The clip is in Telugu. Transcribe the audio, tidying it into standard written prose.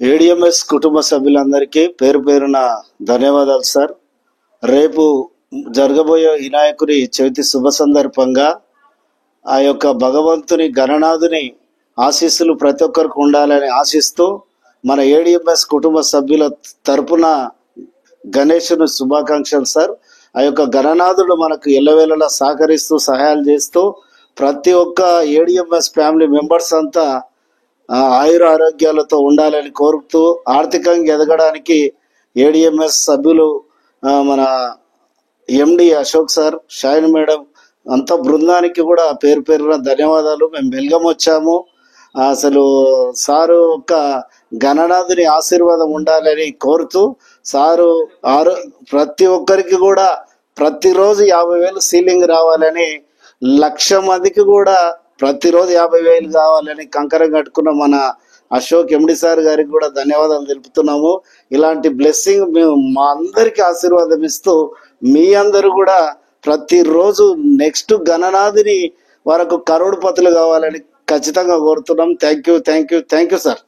ఏడిఎంఎస్ కుటుంబ సభ్యులందరికీ పేరు పేరున ధన్యవాదాలు సార్. రేపు జరగబోయే వినాయకుని చవితి శుభ సందర్భంగా ఆ యొక్క భగవంతుని గణనాథుని ఆశీస్సులు ప్రతి ఒక్కరికి ఉండాలని ఆశిస్తూ మన ఏడిఎంఎస్ కుటుంబ సభ్యుల తరపున గణేశుని శుభాకాంక్షలు సార్. ఆ యొక్క గణనాథుడు మనకు ఎల్లవేళలా సహకరిస్తూ సహాయాలు చేస్తూ ప్రతి ఒక్క ఏడిఎంఎస్ ఫ్యామిలీ మెంబర్స్ అంతా ఆయుర ఆరోగ్యాలతో ఉండాలని కోరుతూ ఆర్థికంగా ఎదగడానికి ఏడిఎంఎస్ సభ్యులు మన ఎండి అశోక్ సార్, షాయిన్ మేడం అంత బృందానికి కూడా పేరు పేరున ధన్యవాదాలు. మేము బెల్గం వచ్చాము. అసలు సారు ఒక గణనాథుని ఆశీర్వాదం ఉండాలని కోరుతూ సారు ప్రతి ఒక్కరికి కూడా ప్రతిరోజు 50,000 సీలింగ్ రావాలని, 1,00,000 మందికి కూడా ప్రతిరోజు 50,000 కావాలని కంకరం కట్టుకున్న మన అశోక్ ఎండి సార్ గారికి కూడా ధన్యవాదాలు తెలుపుతున్నాము. ఇలాంటి బ్లెస్సింగ్ మేము మా అందరికి ఆశీర్వాదం ఇస్తూ మీ అందరూ కూడా ప్రతిరోజు నెక్స్ట్ గణనాథుని వరకు కరోడుపతులు కావాలని ఖచ్చితంగా కోరుతున్నాం. Thank you sir.